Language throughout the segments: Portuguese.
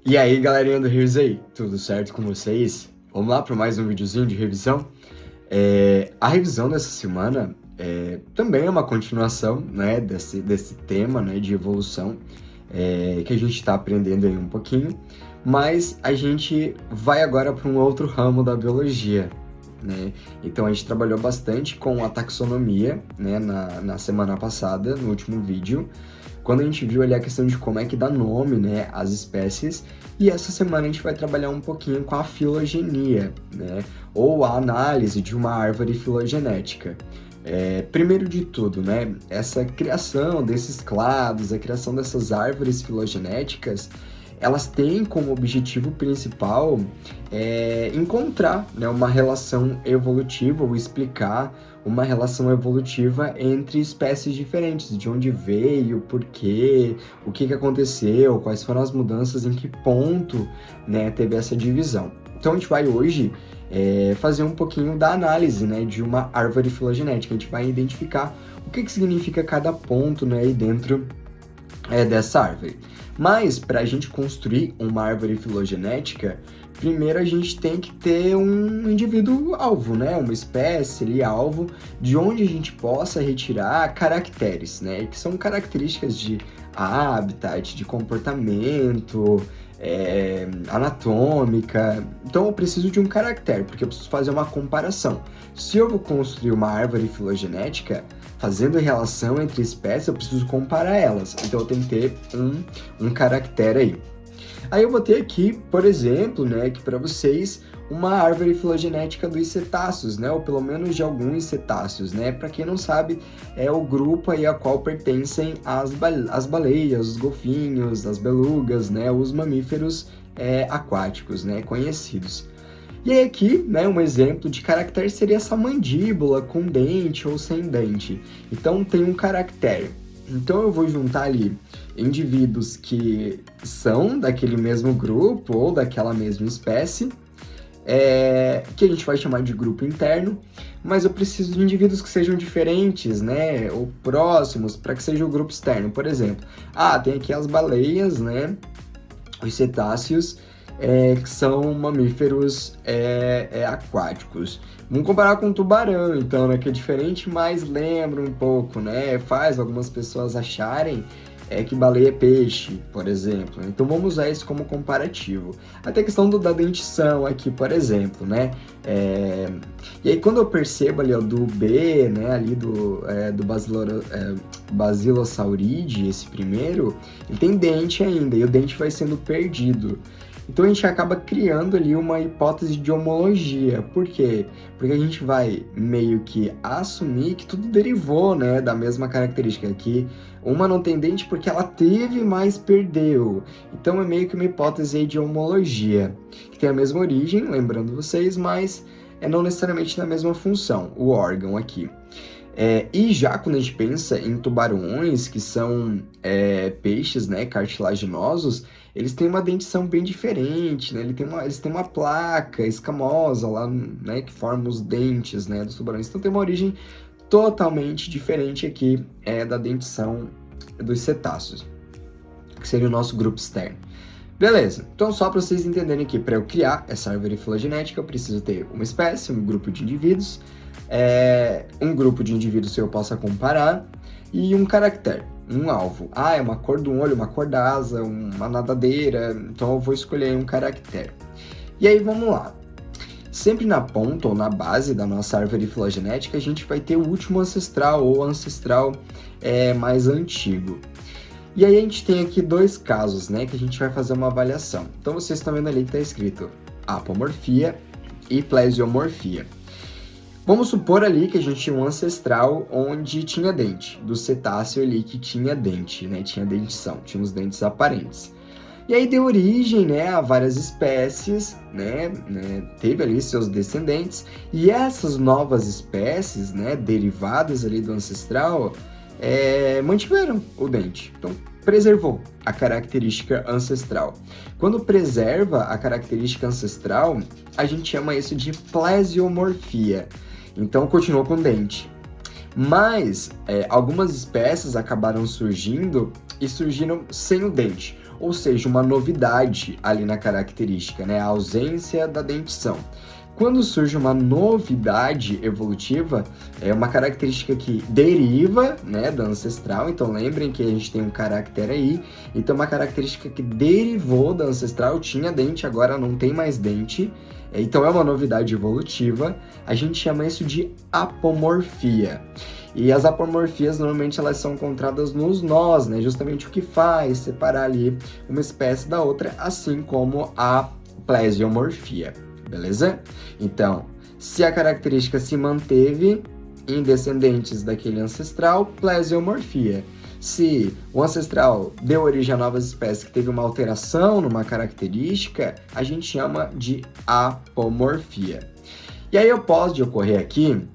E aí, galerinha do Here's aí, tudo certo com vocês? Vamos lá para mais um videozinho de revisão? A revisão dessa semana também é uma continuação, né, desse tema, né, de evolução que a gente está aprendendo aí um pouquinho, mas a gente vai agora para um outro ramo da biologia, né? Então a gente trabalhou bastante com a taxonomia, né, na semana passada, no último vídeo, quando a gente viu ali a questão de como é que dá nome, né, às espécies, e essa semana a gente vai trabalhar um pouquinho com a filogenia, né, ou a análise de uma árvore filogenética. Primeiro de tudo, né, essa criação desses clados, a criação dessas árvores filogenéticas, elas têm como objetivo principal encontrar, né, uma relação evolutiva ou explicar uma relação evolutiva entre espécies diferentes, de onde veio, por quê, o que aconteceu, quais foram as mudanças, em que ponto, né, teve essa divisão. Então a gente vai hoje fazer um pouquinho da análise, né, de uma árvore filogenética. A gente vai identificar o que significa cada ponto, né, aí dentro dessa árvore. Mas, para a gente construir uma árvore filogenética, primeiro a gente tem que ter um indivíduo alvo, né? Uma espécie ali alvo, de onde a gente possa retirar caracteres, né? Que são características de habitat, de comportamento, anatômica. Então eu preciso de um caractere, porque eu preciso fazer uma comparação. Se eu vou construir uma árvore filogenética, fazendo relação entre espécies, eu preciso comparar elas. Então eu tenho que ter um caractere aí. Aí eu botei aqui, por exemplo, né, aqui para vocês, uma árvore filogenética dos cetáceos, né, ou pelo menos de alguns cetáceos, né. Para quem não sabe, é o grupo aí a qual pertencem as baleias, os golfinhos, as belugas, né, os mamíferos aquáticos, né, conhecidos. E aí aqui, né, um exemplo de caractere seria essa mandíbula com dente ou sem dente. Então tem um caractere. Então eu vou juntar ali indivíduos que são daquele mesmo grupo ou daquela mesma espécie, que a gente vai chamar de grupo interno, mas eu preciso de indivíduos que sejam diferentes, né, ou próximos, para que seja o grupo externo. Por exemplo, tem aqui as baleias, né, os cetáceos, que são mamíferos aquáticos. Vamos comparar com o tubarão, então, né, que é diferente, mas lembra um pouco, né? Faz algumas pessoas acharem que baleia é peixe, por exemplo. Então vamos usar isso como comparativo. Até a questão da dentição aqui, por exemplo, né? E aí quando eu percebo ali do B, né, ali do Basilosauride, esse primeiro, ele tem dente ainda, e o dente vai sendo perdido. Então a gente acaba criando ali uma hipótese de homologia. Por quê? Porque a gente vai meio que assumir que tudo derivou, né, da mesma característica, que uma não tem dente porque ela teve, mas perdeu. Então é meio que uma hipótese aí de homologia, que tem a mesma origem, lembrando vocês, mas não necessariamente na mesma função, o órgão aqui. E já quando a gente pensa em tubarões, que são peixes, né, cartilaginosos, eles têm uma dentição bem diferente, né? Eles têm uma placa escamosa lá, né, que forma os dentes, né, dos tubarões. Então tem uma origem totalmente diferente aqui da dentição dos cetáceos, que seria o nosso grupo externo. Beleza, então só para vocês entenderem aqui, para eu criar essa árvore filogenética, eu preciso ter uma espécie, um grupo de indivíduos, um grupo de indivíduos que eu possa comparar, e um caractere, um alvo. É uma cor do olho, uma cor da asa, uma nadadeira, então eu vou escolher um caractere. E aí vamos lá. Sempre na ponta ou na base da nossa árvore filogenética, a gente vai ter o último ancestral ou ancestral mais antigo. E aí a gente tem aqui dois casos, né, que a gente vai fazer uma avaliação. Então vocês estão vendo ali que está escrito apomorfia e plesiomorfia. Vamos supor ali que a gente tinha um ancestral onde tinha dente, do cetáceo ali que tinha dente, né, tinha dentição, tinha os dentes aparentes. E aí deu origem, né, a várias espécies, né, teve ali seus descendentes, e essas novas espécies, né, derivadas ali do ancestral, mantiveram o dente. Então, preservou a característica ancestral. Quando preserva a característica ancestral, a gente chama isso de plesiomorfia. Então, continuou com dente. Mas algumas espécies acabaram surgindo e surgiram sem o dente. ou seja, uma novidade ali na característica, né? A ausência da dentição. Quando surge uma novidade evolutiva, é uma característica que deriva, né, da ancestral. Então lembrem que a gente tem um caractere aí. Então uma característica que derivou da ancestral, tinha dente, agora não tem mais dente. Então é uma novidade evolutiva. A gente chama isso de apomorfia. E as apomorfias normalmente elas são encontradas nos nós, né? Justamente o que faz separar ali uma espécie da outra, assim como a plesiomorfia. Beleza? Então, se a característica se manteve em descendentes daquele ancestral, plesiomorfia. Se o ancestral deu origem a novas espécies que teve uma alteração numa característica, a gente chama de apomorfia. E aí pode ocorrer aqui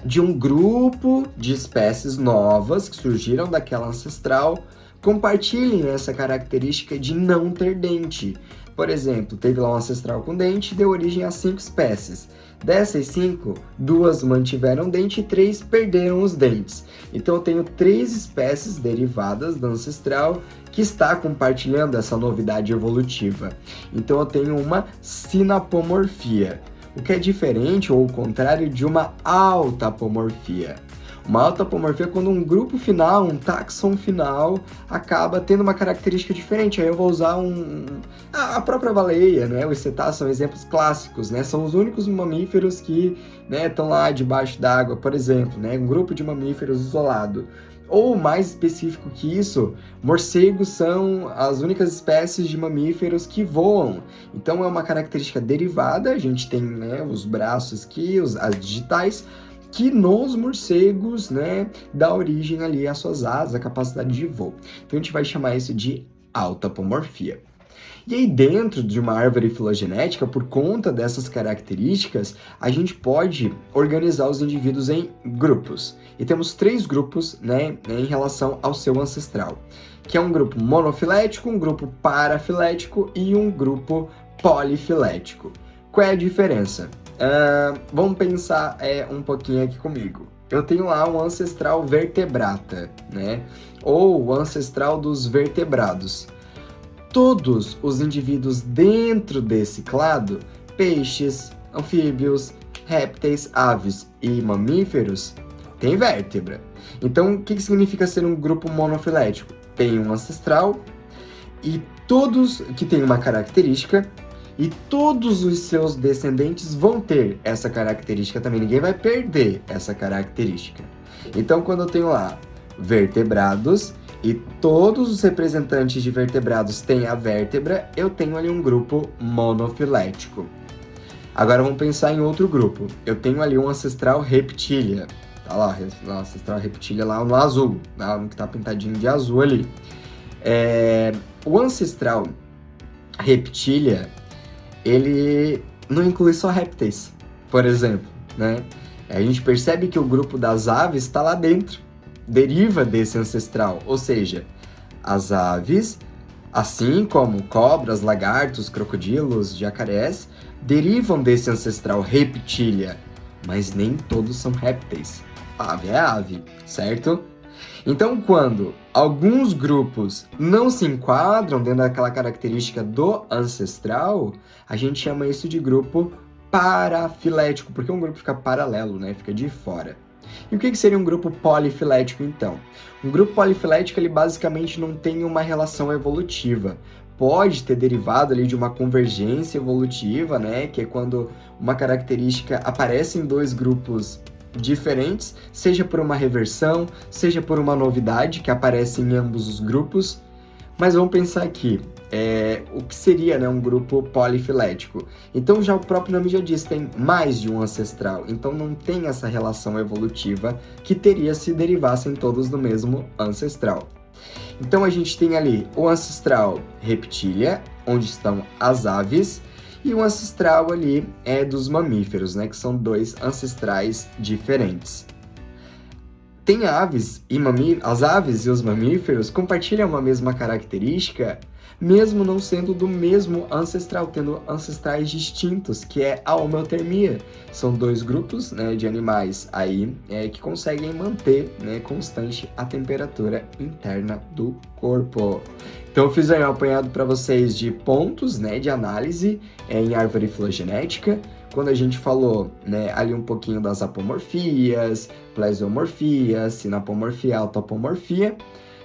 de um grupo de espécies novas que surgiram daquela ancestral compartilhem essa característica de não ter dente. Por exemplo, teve lá um ancestral com dente e deu origem a 5 espécies. Dessas 5, 2 mantiveram dente e 3 perderam os dentes. Então eu tenho 3 espécies derivadas do ancestral que está compartilhando essa novidade evolutiva. Então eu tenho uma sinapomorfia, o que é diferente ou o contrário de uma autapomorfia. Uma autapomorfia é quando um grupo final, um táxon final, acaba tendo uma característica diferente. Aí eu vou usar a própria baleia, né? Os cetáceos são exemplos clássicos, né? São os únicos mamíferos que, né, estão lá debaixo d'água, por exemplo, né? Um grupo de mamíferos isolado. Ou mais específico que isso, morcegos são as únicas espécies de mamíferos que voam. Então é uma característica derivada, a gente tem, né, os braços aqui, as digitais, que nos morcegos, né, dá origem ali às suas asas, a capacidade de voo. Então a gente vai chamar isso de autapomorfia. E aí dentro de uma árvore filogenética, por conta dessas características, a gente pode organizar os indivíduos em grupos. E temos 3 grupos, né, em relação ao seu ancestral, que é um grupo monofilético, um grupo parafilético e um grupo polifilético. Qual é a diferença? Vamos pensar um pouquinho aqui comigo. Eu tenho lá um ancestral vertebrata, né? Ou o ancestral dos vertebrados. Todos os indivíduos dentro desse clado, peixes, anfíbios, répteis, aves e mamíferos, têm vértebra. Então, o que significa ser um grupo monofilético? Tem um ancestral e todos que têm uma característica, e todos os seus descendentes vão ter essa característica também. Ninguém vai perder essa característica. Então, quando eu tenho lá vertebrados e todos os representantes de vertebrados têm a vértebra, eu tenho ali um grupo monofilético. Agora vamos pensar em outro grupo. Eu tenho ali um ancestral reptília. Tá lá, o ancestral reptília lá no azul, tá? Que tá pintadinho de azul ali. O ancestral reptília, ele não inclui só répteis, por exemplo, né? A gente percebe que o grupo das aves está lá dentro, deriva desse ancestral, ou seja, as aves, assim como cobras, lagartos, crocodilos, jacarés, derivam desse ancestral reptília, mas nem todos são répteis. Ave é ave, certo? Então, quando alguns grupos não se enquadram dentro daquela característica do ancestral, a gente chama isso de grupo parafilético, porque um grupo fica paralelo, né? Fica de fora. E o que seria um grupo polifilético, então? Um grupo polifilético, ele basicamente não tem uma relação evolutiva. Pode ter derivado ali de uma convergência evolutiva, né? Que é quando uma característica aparece em 2 grupos diferentes, seja por uma reversão, seja por uma novidade que aparece em ambos os grupos. Mas vamos pensar aqui, o que seria, né, um grupo polifilético? Então já o próprio nome já diz, tem mais de um ancestral, então não tem essa relação evolutiva que teria se derivassem todos do mesmo ancestral. Então a gente tem ali o ancestral reptília, onde estão as aves, e o ancestral ali dos mamíferos, né? Que são 2 ancestrais diferentes. Tem aves e as aves e os mamíferos compartilham uma mesma característica, mesmo não sendo do mesmo ancestral, tendo ancestrais distintos, que é a homeotermia. São dois grupos, né, de animais aí que conseguem manter, né, constante a temperatura interna do corpo. Então eu fiz aí um apanhado para vocês de pontos, né, de análise em árvore filogenética, quando a gente falou, né, ali um pouquinho das apomorfias, plesiomorfia, sinapomorfia, autapomorfia.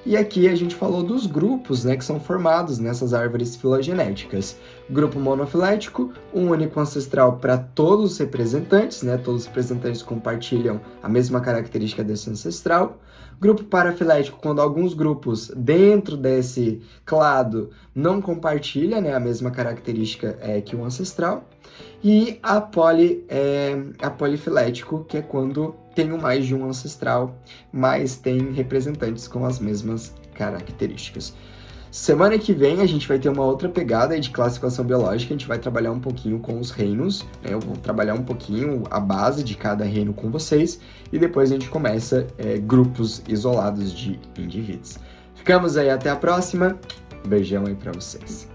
E aqui a gente falou dos grupos, né, que são formados nessas árvores filogenéticas. Grupo monofilético, um único ancestral para todos os representantes, né, todos os representantes compartilham a mesma característica desse ancestral. Grupo parafilético, quando alguns grupos dentro desse clado não compartilham, né, a mesma característica que o ancestral. E a polifilético, que é quando tem mais de um ancestral, mas tem representantes com as mesmas características. Semana que vem a gente vai ter uma outra pegada de classificação biológica, a gente vai trabalhar um pouquinho com os reinos, né? Eu vou trabalhar um pouquinho a base de cada reino com vocês, e depois a gente começa grupos isolados de indivíduos. Ficamos aí, até a próxima, beijão aí pra vocês.